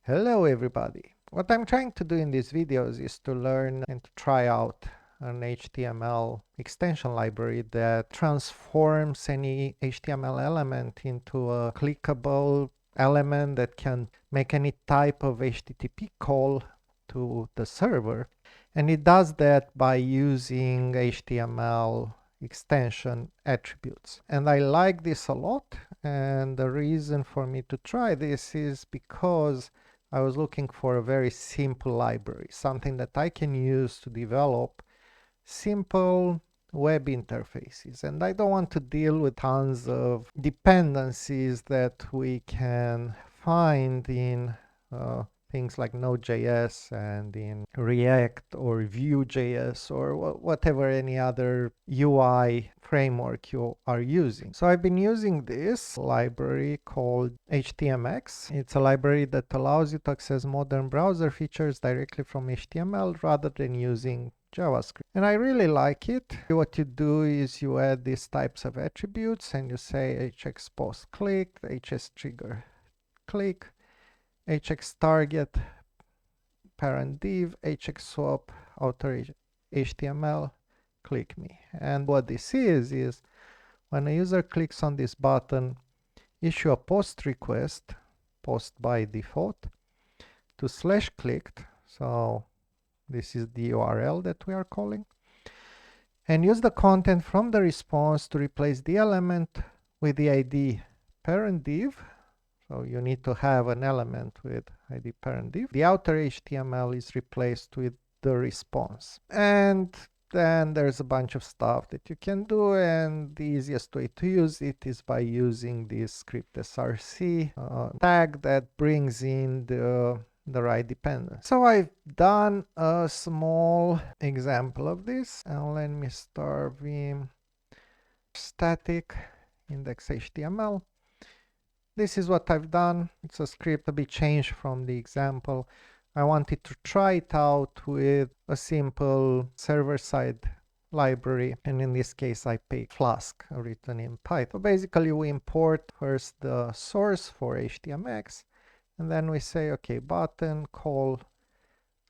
Hello everybody! What I'm trying to do in these videos is to learn and to try out an HTML extension library that transforms any HTML element into a clickable element that can make any type of HTTP call to the server. And it does that by using HTML extension attributes. And I like this a lot, and the reason for me to try this is because I was looking for a very simple library, something that I can use to develop simple web interfaces. And I don't want to deal with tons of dependencies that we can find in things like Node.js and in React or Vue.js or whatever any other UI framework you are using. So I've been using this library called htmx. It's a library that allows you to access modern browser features directly from HTML rather than using JavaScript. And I really like it. What you do is you add these types of attributes and you say hx post click, hs trigger click, hx target parent div, hx swap outer HTML click me. And what this is when a user clicks on this button, issue a post request, post by default, to /clicked. So this is the URL that we are calling. And use the content from the response to replace the element with the ID parent div. So you need to have an element with ID parent div. The outer HTML is replaced with the response. And then there's a bunch of stuff that you can do, and the easiest way to use it is by using this script src tag that brings in the right dependence. So I've done a small example of this, and let me start vim static index.html. This is what I've done. It's a script a bit changed from the example. I wanted to try it out with a simple server-side library, and in this case I picked Flask, written in Python. So basically we import first the source for htmx, and then we say, okay, button call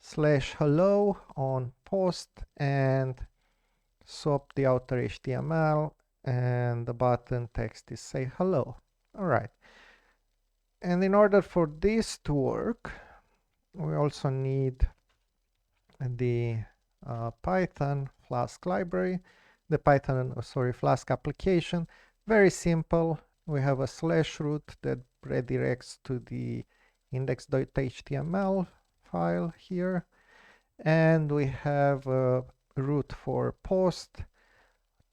/hello on post and swap the outer HTML, and the button text is say hello. All right. And in order for this to work, we also need the Python Flask library, the Python, Flask application. Very simple. We have a /root that redirects to the index.html file here. And we have a root for post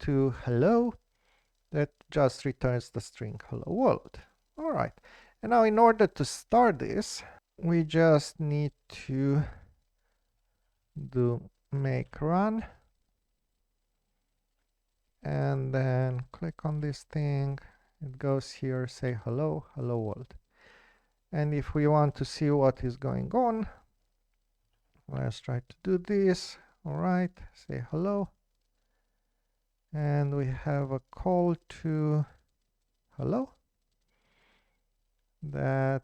to hello that just returns the string hello world. All right. And now in order to start this, we just need to do make run and then click on this thing. It goes here, say hello, hello world. And if we want to see what is going on, let's try to do this. All right, say hello. And we have a call to hello that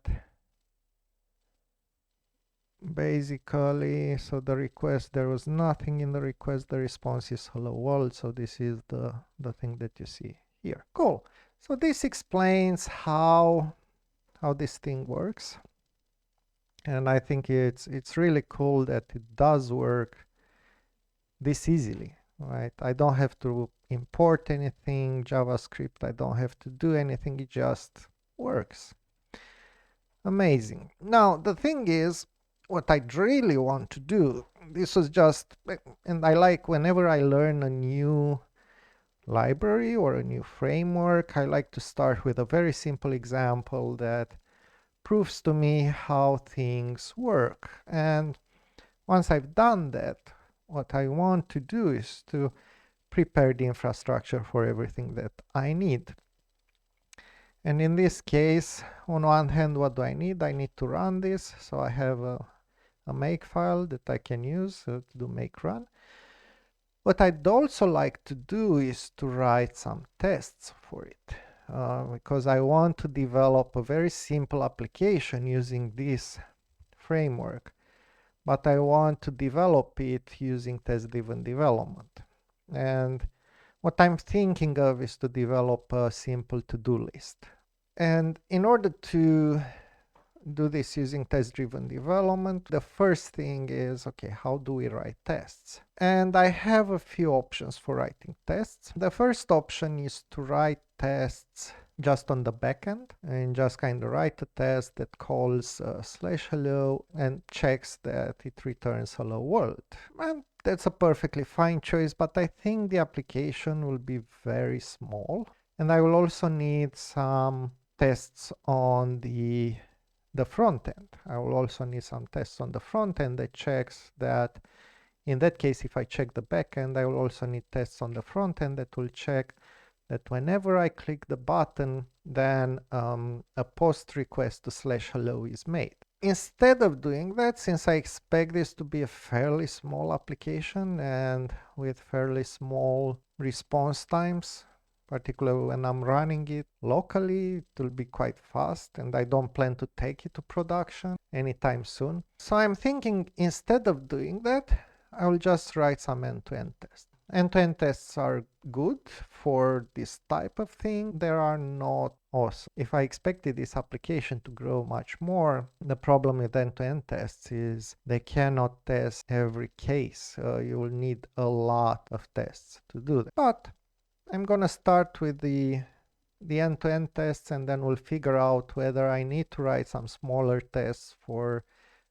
basically, so the request, there was nothing in the request, the response is hello world. So this is the thing that you see here. Cool. So this explains how this thing works. And I think it's really cool that it does work this easily, right? I don't have to import anything, JavaScript, I don't have to do anything, it just works. Amazing. Now, the thing is, what I really want to do, this was just, and I like whenever I learn a new library or a new framework, I like to start with a very simple example that proves to me how things work. And once I've done that, what I want to do is to prepare the infrastructure for everything that I need. And in this case, on one hand, what do I need? I need to run this. So I have a make file that I can use to do make run. What I'd also like to do is to write some tests for it, because I want to develop a very simple application using this framework, but I want to develop it using test-driven development. And what I'm thinking of is to develop a simple to-do list. And in order to do this using test-driven development, the first thing is, okay, how do we write tests? And I have a few options for writing tests. The first option is to write tests just on the backend and just kind of write a test that calls /hello and checks that it returns hello world. And that's a perfectly fine choice, but I think the application will be very small. And I will also need some tests on the front end. I will also need some tests on the front end that checks that. In that case, if I check the back end, I will also need tests on the front end that will check that whenever I click the button, then a post request to /hello is made. Instead of doing that, since I expect this to be a fairly small application and with fairly small response times, particularly when I'm running it locally, it will be quite fast, and I don't plan to take it to production anytime soon. So I'm thinking instead of doing that, I will just write some end-to-end tests. End-to-end tests are good for this type of thing. They are not awesome. If I expected this application to grow much more, the problem with end-to-end tests is they cannot test every case. You will need a lot of tests to do that. But I'm gonna start with the end-to-end tests, and then we'll figure out whether I need to write some smaller tests for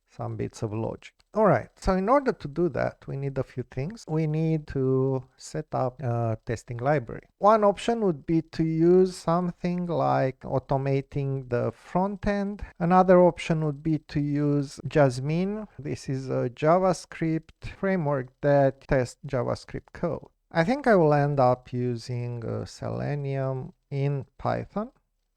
some bits of logic. All right, so in order to do that, we need a few things. We need to set up a testing library. One option would be to use something like automating the front end. Another option would be to use Jasmine. This is a JavaScript framework that tests JavaScript code. I think I will end up using Selenium in Python.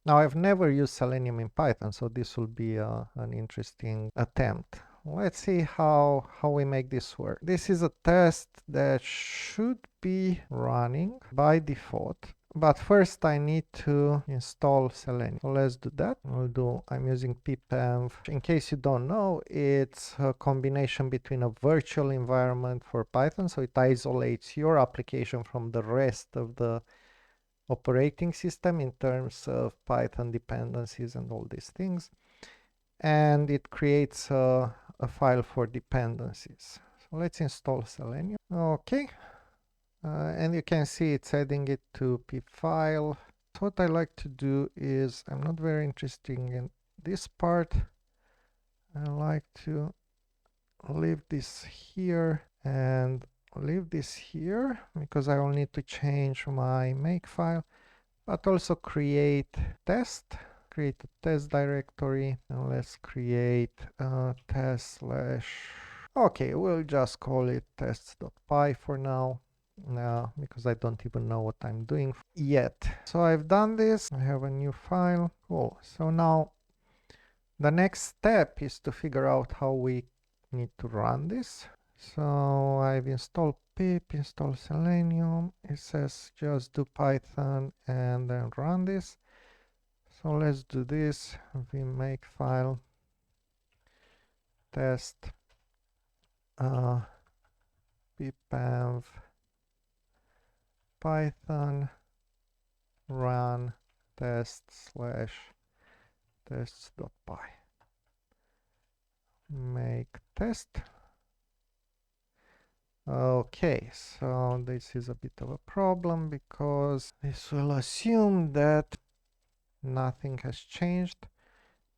Now, I've never used Selenium in Python, so this will be an interesting attempt. Let's see how we make this work. This is a test that should be running by default, but first I need to install Selenium. So let's do that. I'm using pipenv. In case you don't know, it's a combination between a virtual environment for Python, so it isolates your application from the rest of the operating system in terms of Python dependencies and all these things, and it creates a file for dependencies. So let's install Selenium. Okay, and you can see it's adding it to pip file. So what I like to do is, I'm not very interested in this part. I like to leave this here and leave this here because I will need to change my make file, but also create a test directory, and let's create test / okay, we'll just call it tests.py for now, because I don't even know what I'm doing yet. So I've done this, I have a new file. Cool. So now the next step is to figure out how we need to run this. So I've installed pip, install Selenium. It says just do Python and then run this. So let's do this. We make file test pipenv Python run test / tests.py. Make test. Okay, so this is a bit of a problem because this will assume that nothing has changed,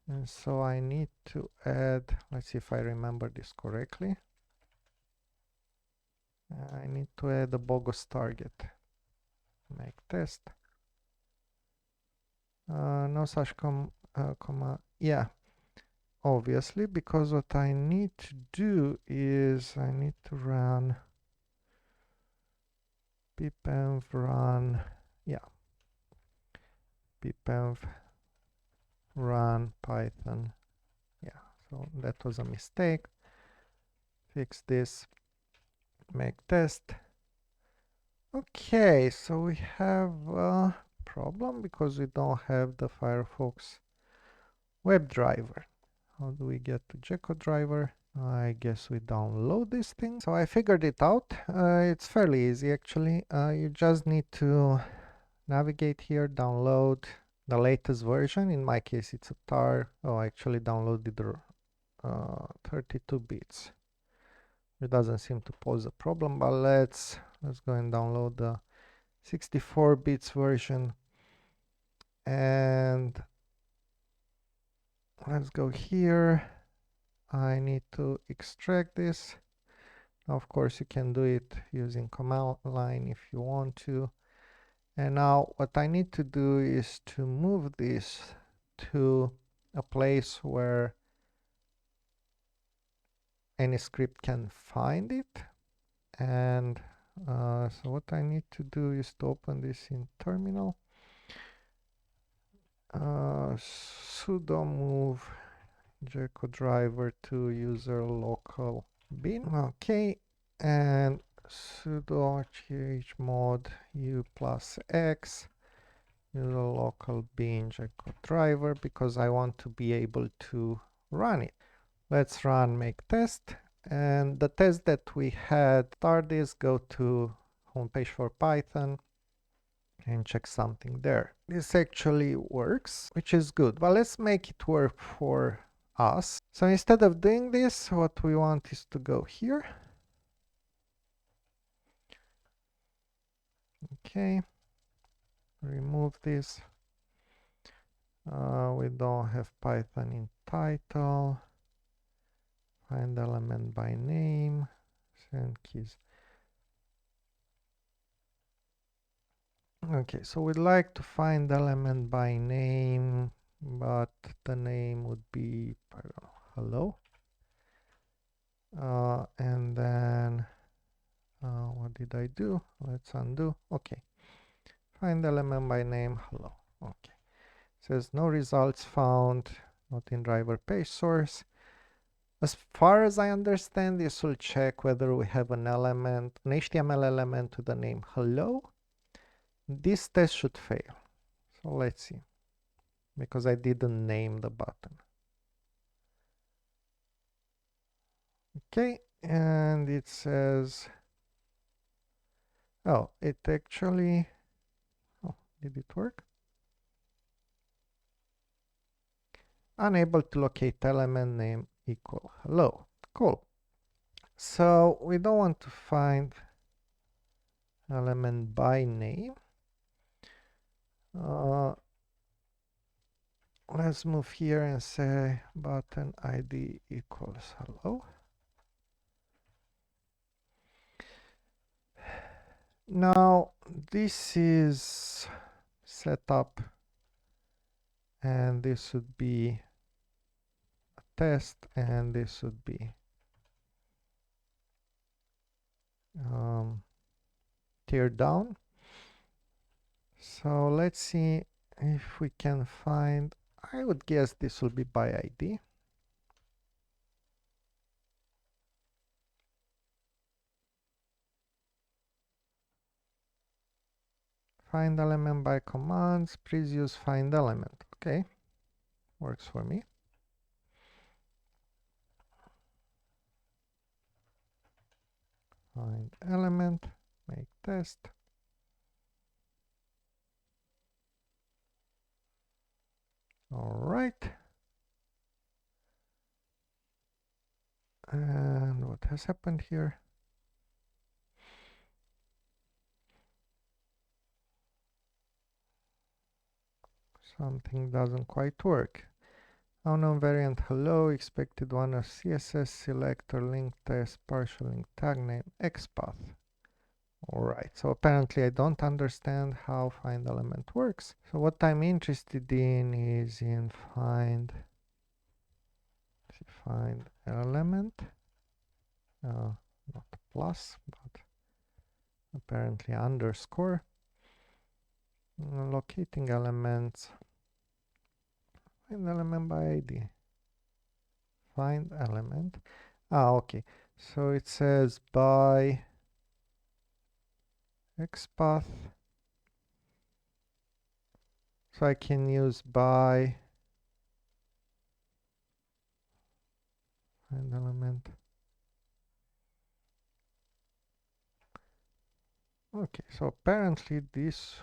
and so I need to add, let's see if I remember this correctly. I need to add a bogus target. Make test. No such comma, yeah, obviously, because what I need to do is I need to run pipenv run, yeah, pipenv run Python. Yeah, so that was a mistake. Fix this, make test. Okay, so we have a problem because we don't have the Firefox WebDriver. How do we get to GeckoDriver? I guess we download this thing. So I figured it out. It's fairly easy actually. You just need to navigate here, download the latest version. In my case, it's a tar. Oh, I actually downloaded the 32 bits. It doesn't seem to pose a problem, but let's go and download the 64 bits version. And let's go here. I need to extract this. Of course, you can do it using command line if you want to. And now what I need to do is to move this to a place where any script can find it. And so what I need to do is to open this in terminal. Sudo move GeckoDriver to user local bin. Okay, and sudo chmod u plus x user local bin GeckoDriver, because I want to be able to run it. Let's run make test, and the test that we had start is go to homepage for Python and check something there. This actually works, which is good, but let's make it work for us. So instead of doing this, what we want is to go here. Okay, remove this. We don't have Python in title. Find element by name, send keys. Okay, so we'd like to find element by name, but the name would be, I don't know, hello. And then what did I do? Let's undo. Okay, find element by name, hello. Okay, says no results found, not in driver page source. As far as I understand, this will check whether we have an element, an HTML element with the name hello. This test should fail. So let's see, because I didn't name the button. Okay, and it says, oh, it actually, oh, did it work? Unable to locate element name equal hello. Cool. So we don't want to find element by name. Let's move here and say button ID equals hello. Now this is set up, and this would be a test, and this would be tear down. So let's see if we can find, I would guess this will be by ID. Find element by commands, please use find element. Okay, works for me. Find element, make test. All right. And what has happened here? Something doesn't quite work. Unknown variant hello, expected one of CSS selector link test partial link tag name XPath. Alright, so apparently I don't understand how find element works. So what I'm interested in is in find element, not plus, but apparently underscore. Locating elements, find element by ID. Find element. Okay, so it says by XPath. So I can use by Find element. Okay, so apparently this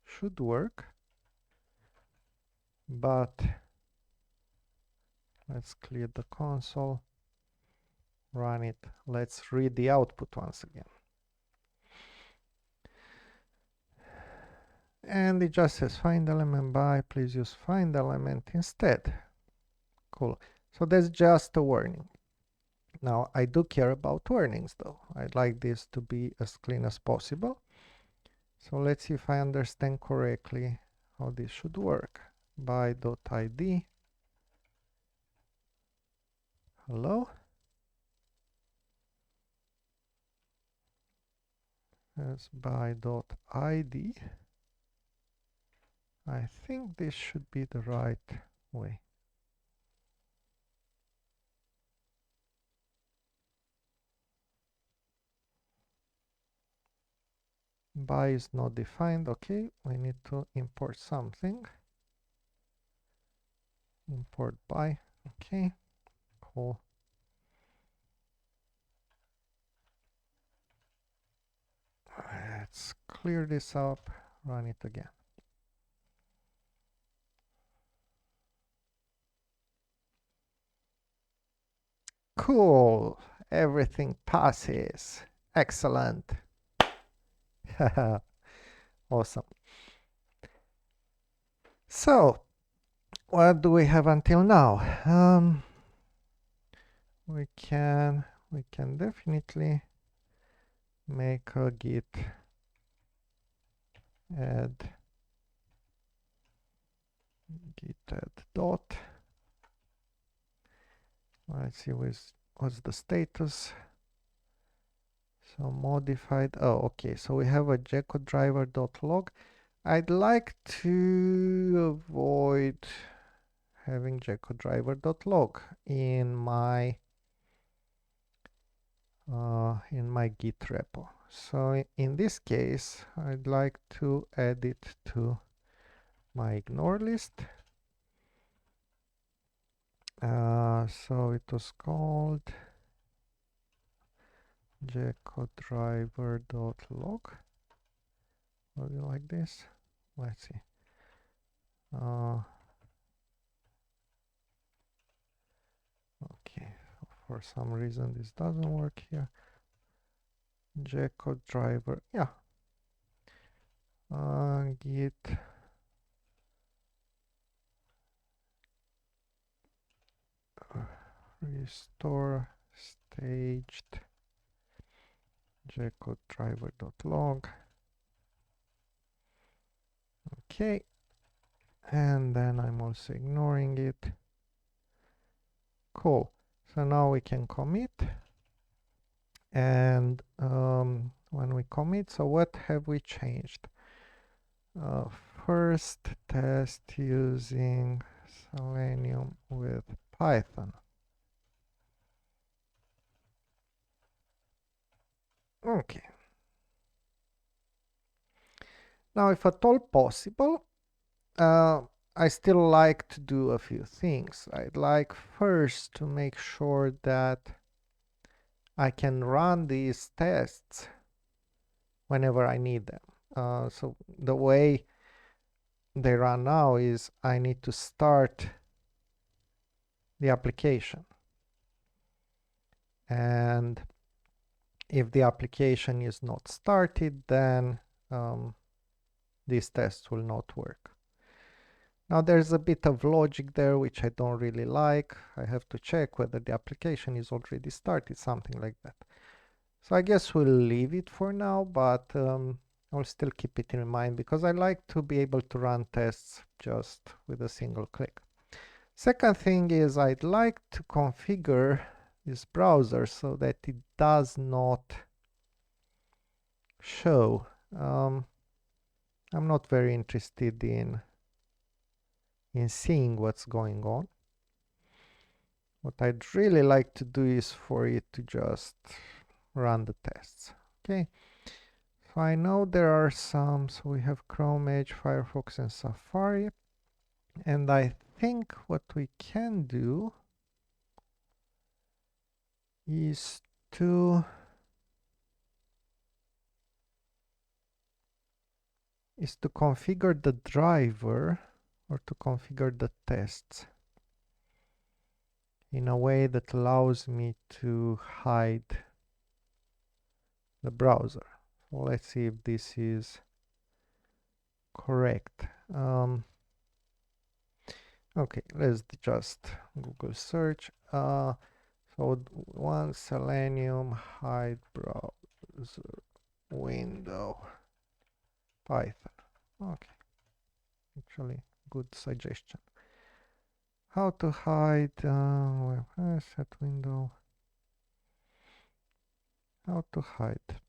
should work, but let's clear the console, run it. Let's read the output once again. And it just says find element by, please use find element instead. Cool. So that's just a warning. Now I do care about warnings though. I'd like this to be as clean as possible. So let's see if I understand correctly how this should work. By.id. Hello. As by.id. I think this should be the right way. By is not defined. Okay, we need to import something. Import by. Okay, cool. Let's clear this up, run it again. Cool, everything passes. Excellent. Awesome. So, what do we have until now? We can definitely make a git add dot. Let's see what's the status. So modified. Oh, okay. So we have a GeckoDriver.log. I'd like to avoid having GeckoDriver.log in my Git repo. So in this case, I'd like to add it to my ignore list. So it was called GeckoDriver.log. Was it like this? Let's see. Okay, for some reason this doesn't work here. GeckoDriver, yeah. Git restore staged GeckoDriver.log. Okay, and then I'm also ignoring it. Cool. So now we can commit, and when we commit, so what have we changed? First test using Selenium with Python. Okay. Now, if at all possible, I still like to do a few things. I'd like first to make sure that I can run these tests whenever I need them. So the way they run now is I need to start the application. And if the application is not started, then these tests will not work. Now there's a bit of logic there which I don't really like. I have to check whether the application is already started, something like that. So I guess we'll leave it for now, but I'll still keep it in mind because I like to be able to run tests just with a single click. Second thing is I'd like to configure this browser so that it does not show. I'm not very interested in seeing what's going on. What I'd really like to do is for it to just run the tests. Okay, so I know there are some, so we have Chrome, Edge, Firefox, and Safari. And I think what we can do is to configure the driver, or to configure the tests in a way that allows me to hide the browser. So let's see if this is correct. Okay, let's just Google search. So one Selenium hide browser window Python. Okay, actually good suggestion. How to hide web set window. How to hide.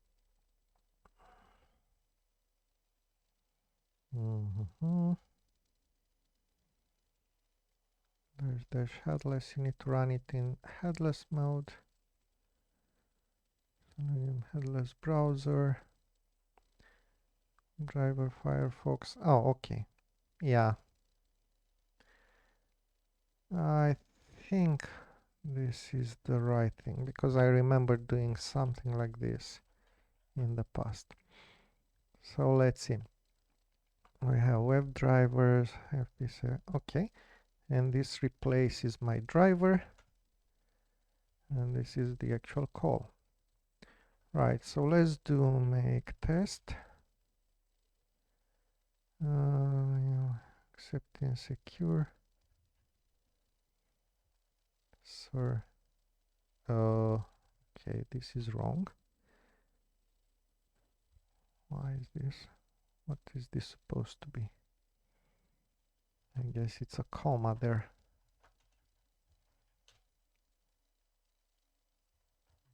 There's dash headless. You need to run it in headless mode. Selenium headless browser. Driver Firefox. Oh, okay. Yeah. I think this is the right thing, because I remember doing something like this in the past. So let's see. We have web drivers, FPC, okay, and this replaces my driver, and this is the actual call. Right, so let's do make test. Accept and secure. Sir, okay, this is wrong. Why is this? What is this supposed to be? I guess it's a comma there.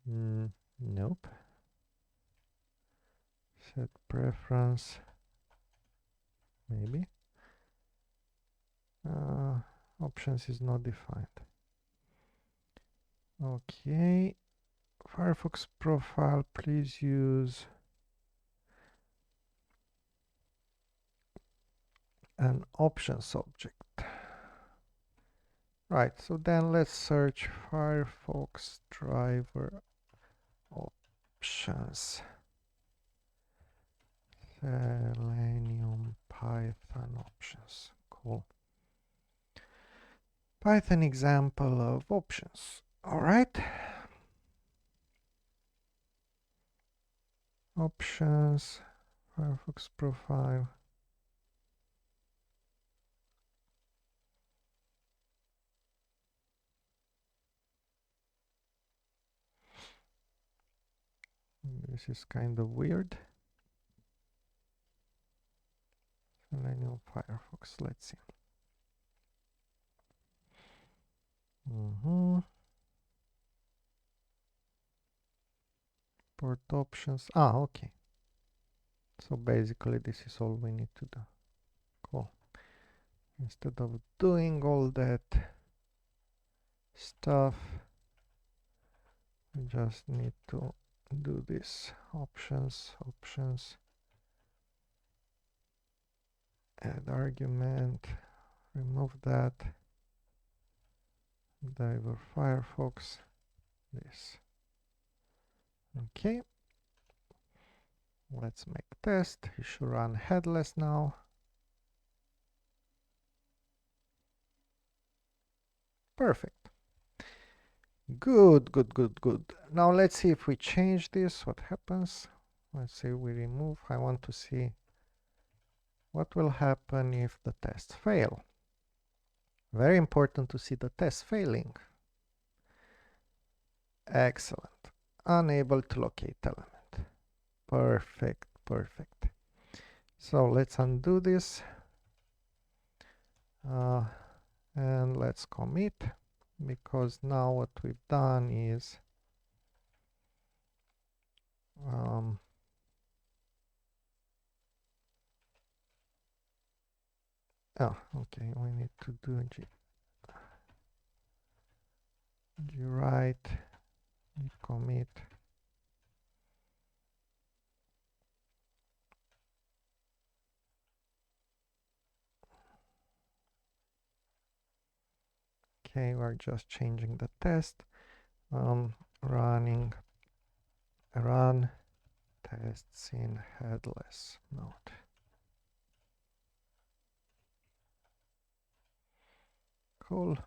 Nope. Set preference. Maybe. Options is not defined. Okay. Firefox profile, please use an options object. Right, so then let's search Firefox driver options. Selenium Python options. Cool. Python example of options. All right. Options, Firefox profile. This is kind of weird. Selenium Firefox, let's see. Port options. Okay. So basically this is all we need to do. Cool. Instead of doing all that stuff, we just need to do this. Options, add argument, remove that, driver Firefox, this. Okay. Let's make test. It should run headless now. Perfect. Good. Now let's see if we change this, what happens. Let's say we remove. I want to see what will happen if the tests fail. Very important to see the test failing. Excellent. Unable to locate element. Perfect. So let's undo this. And let's commit, because now what we've done is okay, we need to do gwrite commit. Okay, we're just changing the test. run tests in headless mode. Cool.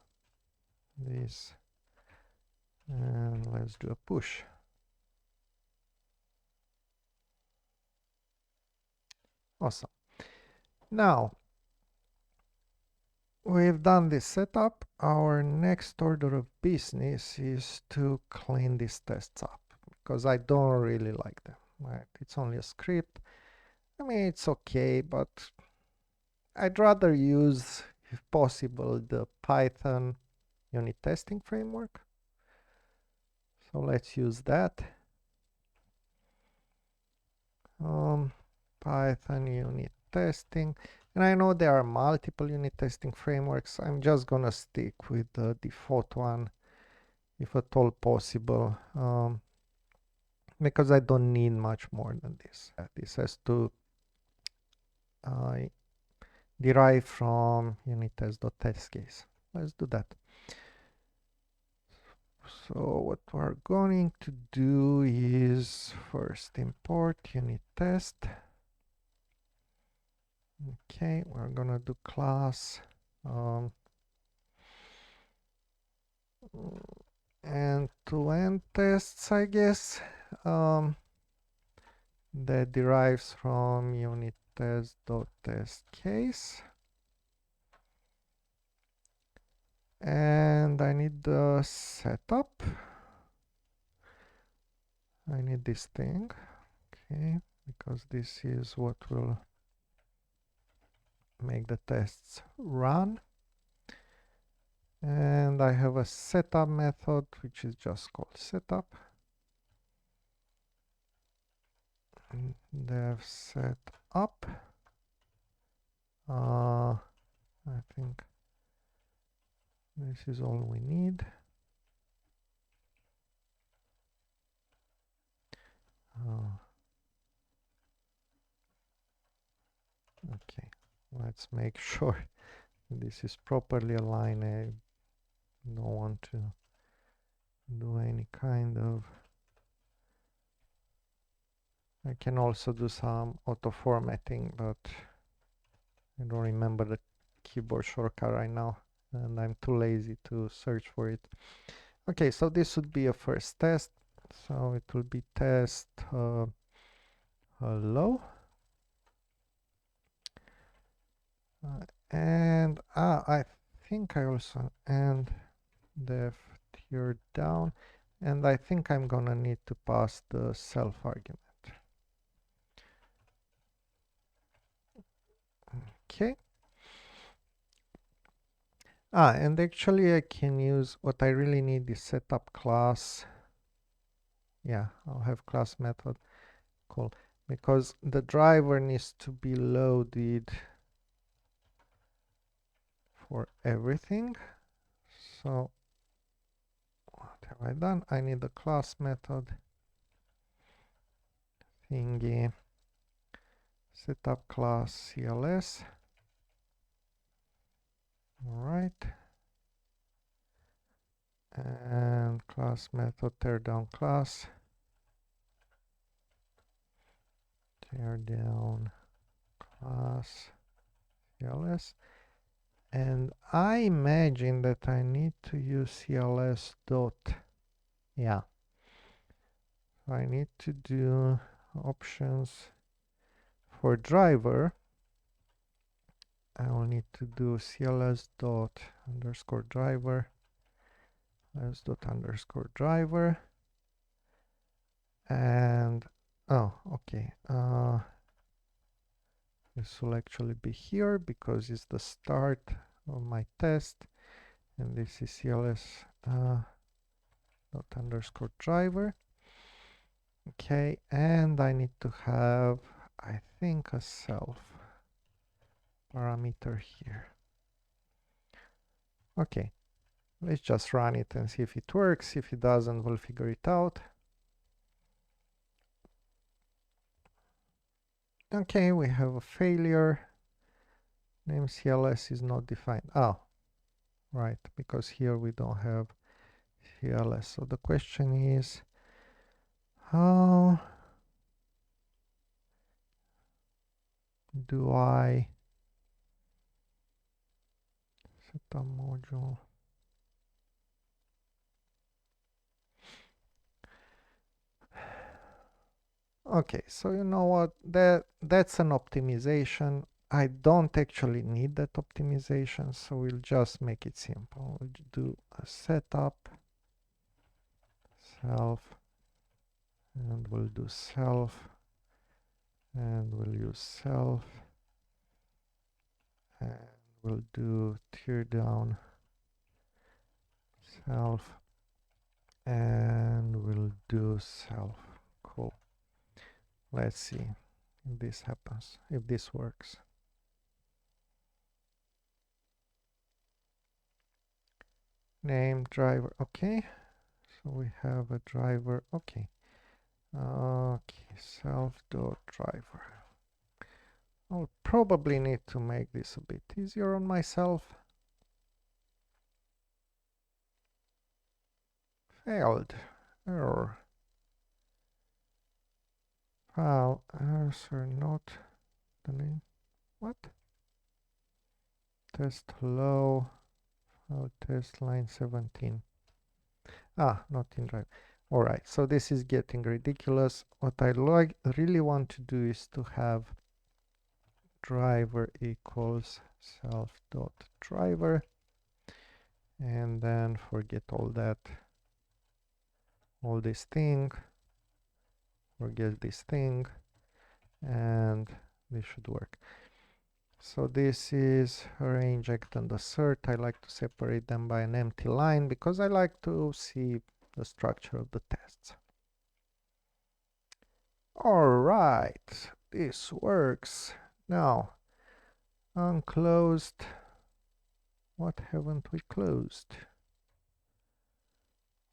This, and let's do a push. Awesome. Now we've done this setup. Our next order of business is to clean these tests up, because I don't really like them. Right? It's only a script. I mean, it's okay, but I'd rather use, if possible, the Python unit testing framework. So let's use that. Python unit testing. And I know there are multiple unit testing frameworks. I'm just gonna stick with the default one, if at all possible, because I don't need much more than this. This has to derive from unit test.test case. Let's do that. So what we're going to do is first import unit test. Okay, we're gonna do class end-to-end tests, I guess, that derives from unit test.test case. And I need the setup. I need this thing, okay, because this is what will make the tests run. And I have a setup method, which is just called setup. Dev setup. I think this is all we need. Okay, let's make sure this is properly aligned. I don't want to do any kind of... I can also do some auto formatting, but I don't remember the keyboard shortcut right now, and I'm too lazy to search for it. Okay, so this would be a first test. So it will be test hello. And I think I also and def tear down, and I think I'm gonna need to pass the self argument. Okay. And actually I can use, what I really need is setup class. Yeah, I'll have class method. Cool. Because the driver needs to be loaded for everything. So what have I done? I need the class method thingy, setup class CLS. All right. And class method tear down class. Tear down class CLS. And I imagine that I need to use CLS dot. Yeah. I need to do options for driver. I will need to do CLS dot underscore driver. CLS dot underscore driver. And oh, okay. This will actually be here because it's the start of my test, and this is CLS dot underscore driver. Okay, and I need to have, I think, a self parameter here. Okay, let's just run it and see if it works. If it doesn't, we'll figure it out. Okay, we have a failure. Name CLS is not defined. Oh, right, because here we don't have headless. So the question is, how do I set a module? Okay, so you know what, that's an optimization. I don't actually need that optimization, so we'll just make it simple. We'll do a setup self, and we'll do self, and we'll use self, and we'll do tear down self, and we'll do self. Cool. Let's see if this happens, if this works. Name driver, okay. So we have a driver, okay. Okay, self.driver. I'll probably need to make this a bit easier on myself. Failed. Error. File answer not the name. What? Test hello. File test line 17. Ah, not in drive. All right, so this is getting ridiculous. What I really want to do is to have driver equals self.driver, and then forget all that, all this thing, forget this thing, and this should work. So this is arrange act and assert. I like to separate them by an empty line because I like to see the structure of the tests. All right, this works. Now, unclosed. What haven't we closed?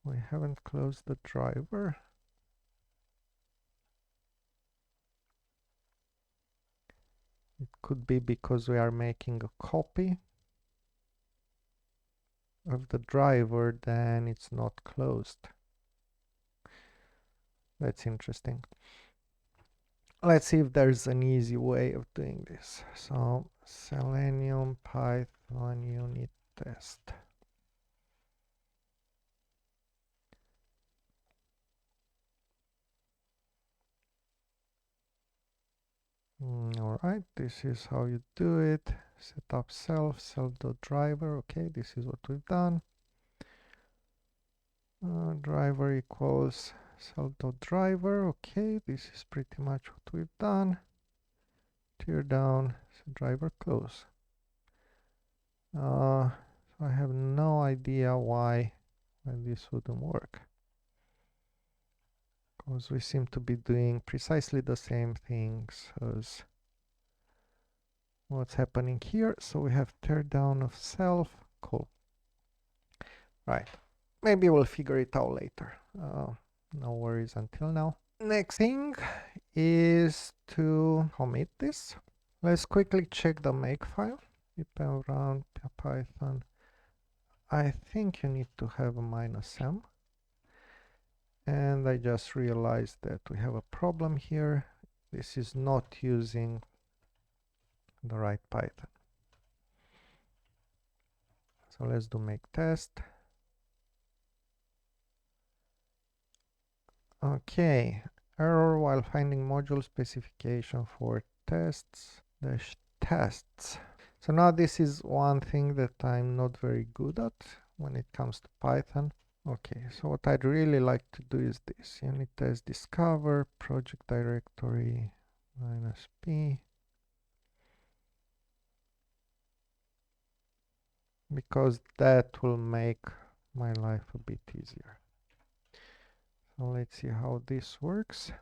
We haven't closed the driver. It could be because we are making a copy of the driver, then it's not closed. That's interesting. Let's see if there's an easy way of doing this. So Selenium Python unit test. All right, this is how you do it. Set up self.driver. Okay, this is what we've done. Driver equals self.driver. Okay, this is pretty much what we've done. Tear down, so driver close. So I have no idea why this wouldn't work, because we seem to be doing precisely the same things as what's happening here. So we have tear down of self. Cool. Right, maybe we'll figure it out later. No worries until now. Next thing is to commit this. Let's quickly check the make file. Pip run python. I think you need to have a -m. And I just realized that we have a problem here. This is not using the right Python. So let's do make test. Okay, error while finding module specification for tests dash tests. So now this is one thing that I'm not very good at when it comes to Python. Okay, so what I'd really like to do is this: unit test discover project directory -p, because that will make my life a bit easier. So let's see how this works.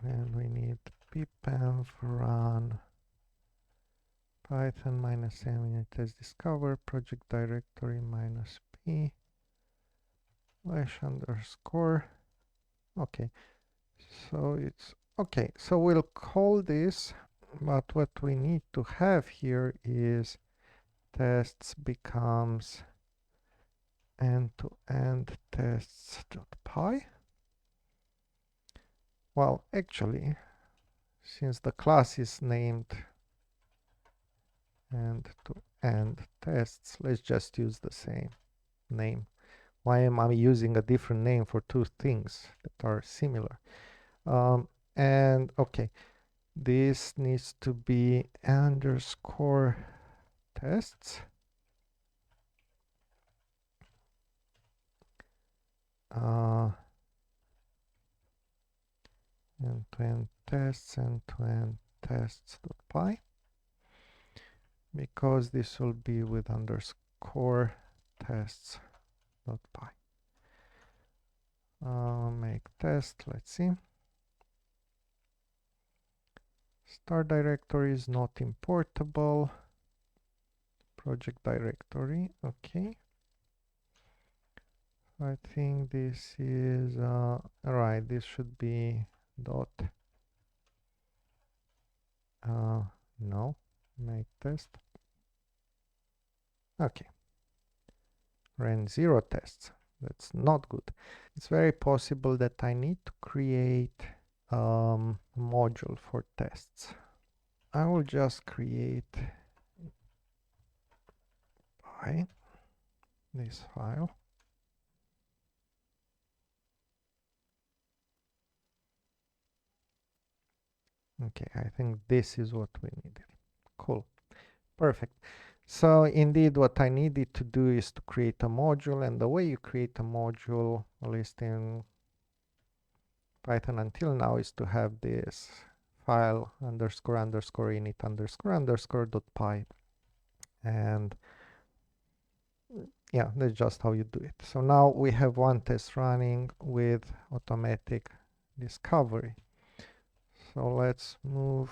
And we need pipenv run python -m unit test discover project directory -p /_. Okay, so it's okay. So we'll call this, but what we need to have here is tests becomes end-to-end tests.py. Well, actually, since the class is named end-to-end tests, let's just use the same name. Why am I using a different name for two things that are similar? And okay, this needs to be underscore tests. End-to-end tests, end-to-end tests.py, because this will be with underscore tests.py. Make test, let's see. Start directory is not importable. Project directory, okay. I think this is, alright, this should be dot, no, make test. Okay, ran 0 tests, that's not good. It's very possible that I need to create a module for tests. I will just create by this file. Okay, I think this is what we needed. Cool, perfect. So indeed what I needed to do is to create a module, and the way you create a module, at least in Python until now, is to have this file underscore underscore init underscore underscore dot py, and yeah, that's just how you do it. So now we have one test running with automatic discovery. So let's move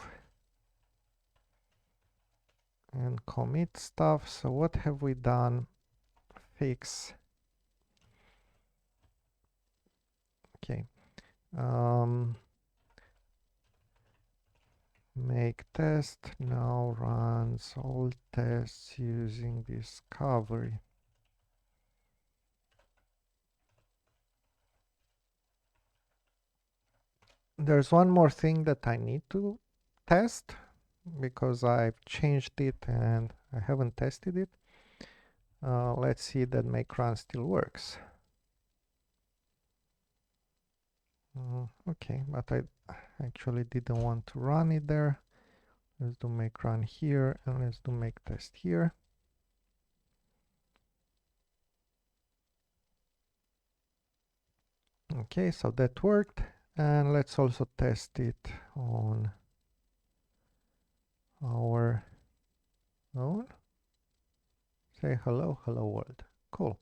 and commit stuff. So what have we done? Fix. Okay. Make test now runs all tests using discovery. There's one more thing that I need to test because I've changed it and I haven't tested it. Let's see that make run still works. Okay, but I actually didn't want to run it there. Let's do make run here and let's do make test here. Okay, so that worked, and let's also test it on our own. Say hello, hello world. Cool.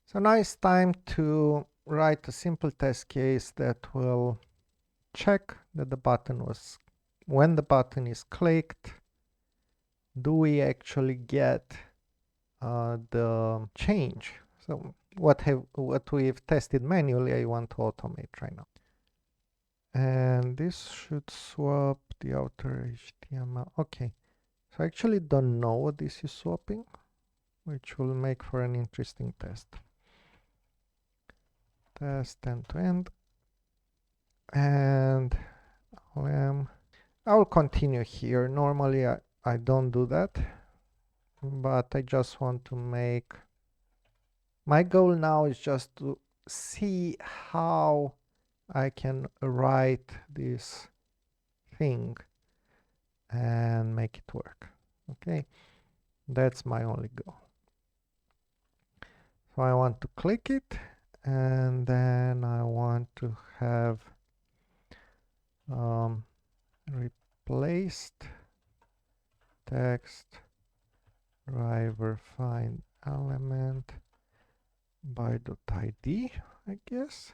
So now it's time to write a simple test case that will check that the button was, when the button is clicked, do we actually get the change? So what we've tested manually, I want to automate right now. And this should swap the outer HTML. Okay, so I actually don't know what this is swapping, which will make for an interesting test. Test end to end. And I'll continue here. Normally I don't do that, but I just want to make, my goal now is just to see how I can write this thing and make it work. Okay, that's my only goal. So I want to click it, and then I want to have replaced text driver find element by .id, I guess.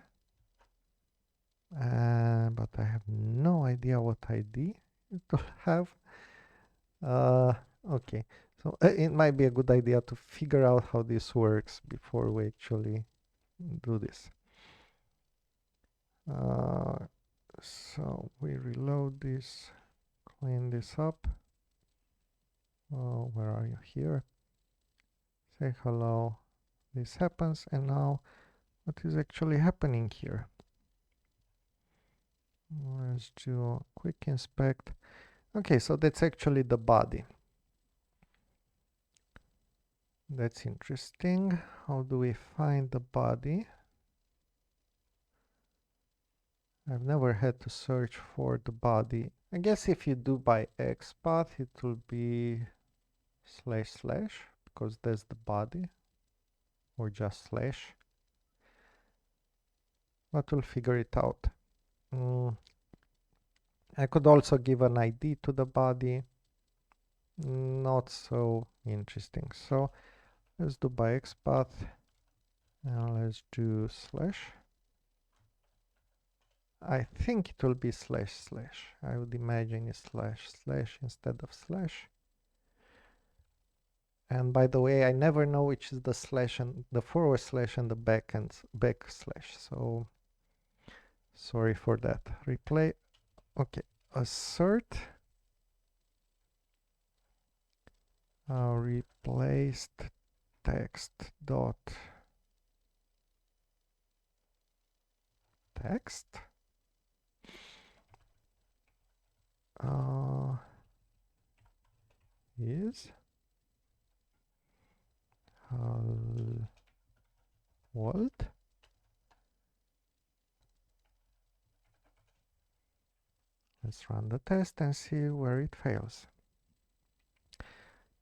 But I have no idea what ID it will have. Okay, so it might be a good idea to figure out how this works before we actually do this. So we reload this, clean this up. Oh, where are you? Here. Say hello. This happens, and now what is actually happening here? Let's do a quick inspect. Okay, so that's actually the body. That's interesting. How do we find the body? I've never had to search for the body. I guess if you do by XPath, it will be // because that's the body, or just slash. But we'll figure it out. I could also give an ID to the body. Not so interesting. So let's do by XPath. Now let's do slash. I think it will be // I would imagine it's // instead of slash. And by the way, I never know which is the slash and the / and the backslash. So sorry for that. Replay. Okay. Assert replaced text dot text is what? Let's run the test and see where it fails.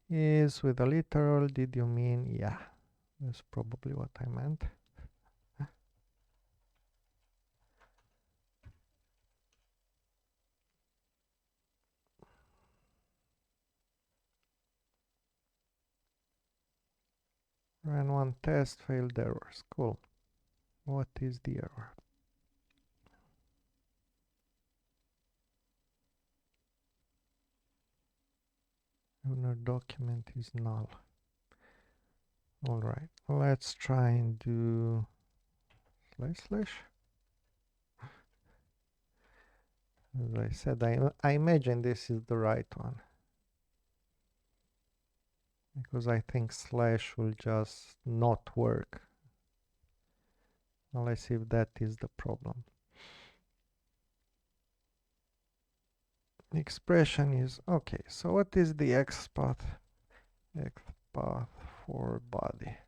Is with a literal, did you mean? Yeah, that's probably what I meant. Ran one test, failed errors. Cool. What is the error? Owner document is null. All right, let's try and do // As I said, I imagine this is the right one, because I think slash will just not work. Now let's see if that is the problem. The expression is okay. So what is the XPath? XPath for body.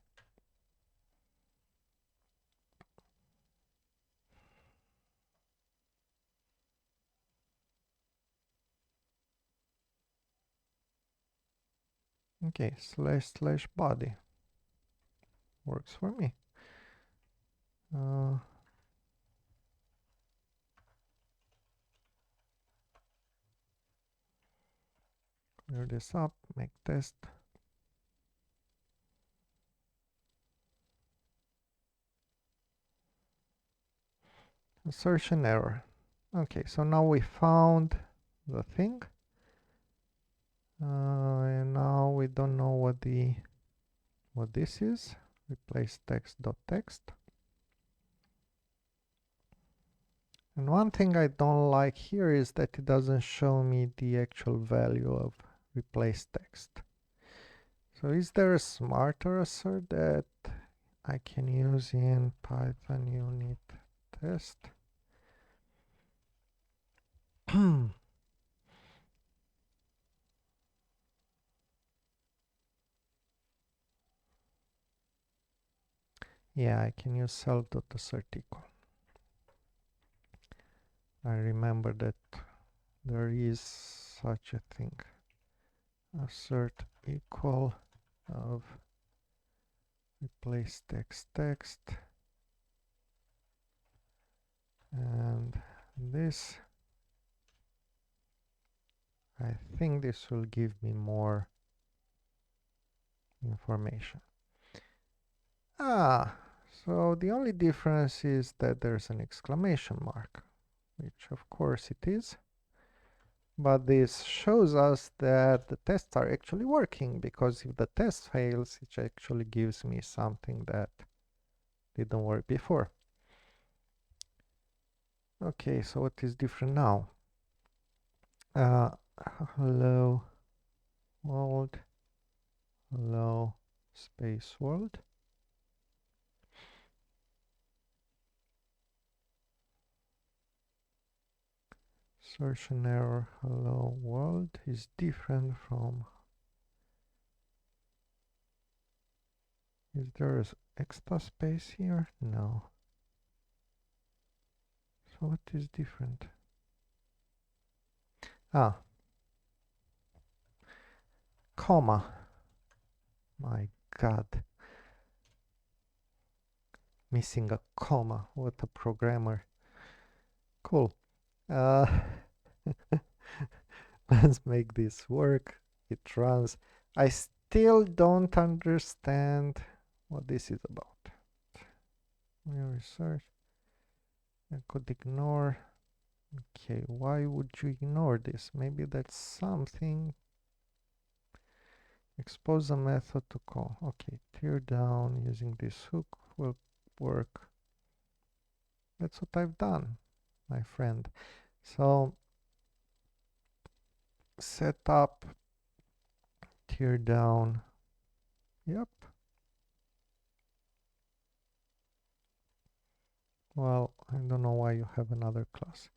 Okay, // body works for me. Clear this up, make test. Assertion error. Okay, so now we found the thing. And now we don't know what this is. Replace text.text. And one thing I don't like here is that it doesn't show me the actual value of replace text. So is there a smarter assert that I can use in Python unit test? Yeah, I can use self.assert equal. I remember that there is such a thing. Assert equal of replace text and this. I think this will give me more information. So the only difference is that there's an exclamation mark, which of course it is. But this shows us that the tests are actually working, because if the test fails, it actually gives me something that didn't work before. Okay, so what is different now? Hello. world, hello, space world. Search an error, hello world is different from, is there extra space here? No. So what is different? Ah, comma. My God. Missing a comma. What a programmer. Cool. Uh, let's make this work. It runs. I still don't understand what this is about. Research. I could ignore. Okay, why would you ignore this? Maybe that's something. Expose a method to call. Okay, tear down using this hook will work. That's what I've done, my friend. So set up, tear down. Yep. Well, I don't know why you have another class.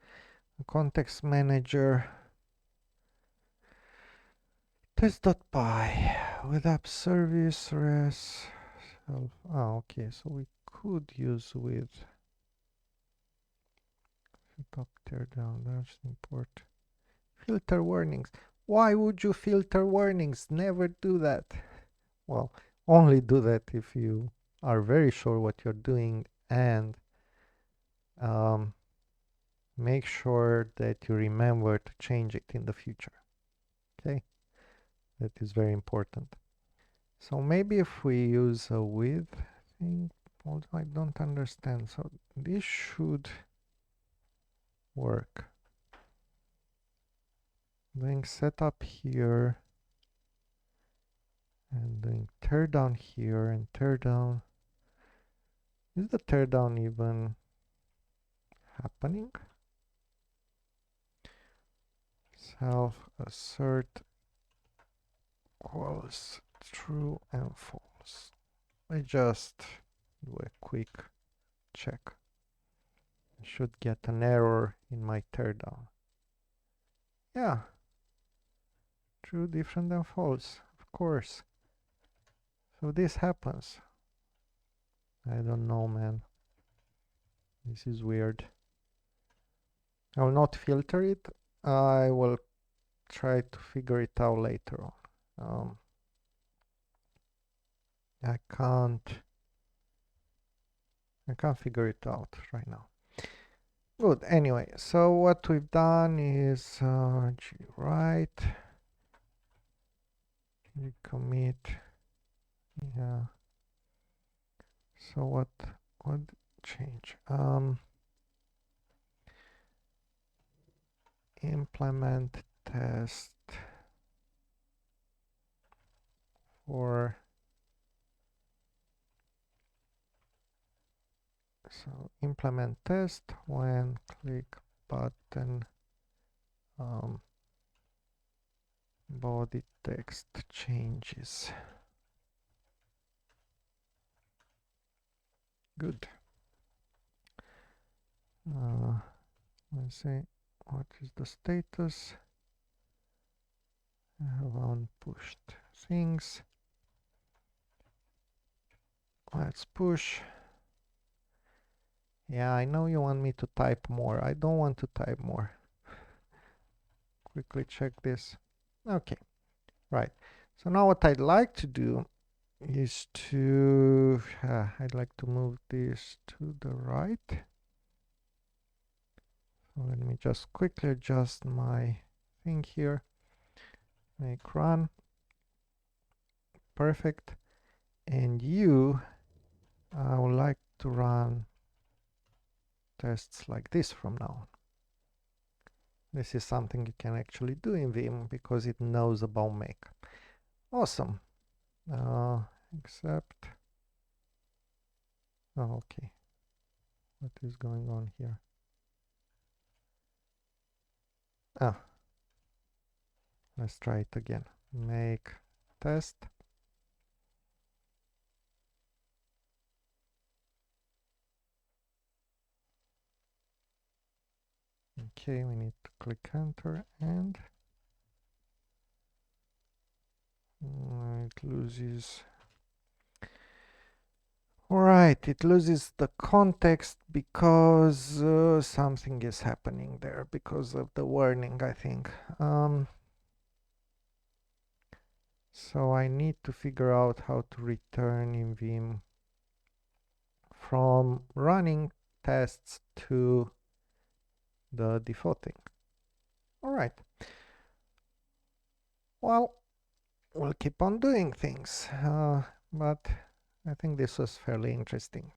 A context manager. Test.py with app service res. Okay, so we could use with setup tear down. That's import. Filter warnings. Why would you filter warnings? Never do that. Well, only do that if you are very sure what you're doing, and make sure that you remember to change it in the future. Okay, that is very important. So maybe if we use a with thing, although I don't understand. So this should work. Doing setup here and doing tear down here and tear down. Is the tear down even happening? Self assert equals true and false. I just do a quick check. I should get an error in my teardown. Yeah, true, different than false, of course. So this happens. I don't know, man. This is weird. I will not filter it. I will try to figure it out later on. I can't figure it out right now. Good. Anyway, so what we've done is write, commit. Yeah. So what change? Implement test for, so implement test when click button body text changes. Good. Let's see, what is the status? I have unpushed things. Let's push. Yeah, I know you want me to type more. I don't want to type more. Quickly check this. Okay, right. So now what I'd like to do is to, I'd like to move this to the right. So let me just quickly adjust my thing here. Make run. Perfect. And I would like to run tests like this from now on. This is something you can actually do in Vim because it knows about make. Awesome. Except, oh, okay. What is going on here? Ah, let's try it again. make test. Okay, we need to click enter and it loses. Alright, it loses the context because something is happening there because of the warning, I think. So I need to figure out how to return in Vim from running tests to the defaulting. Alright. Well, we'll keep on doing things, but I think this was fairly interesting.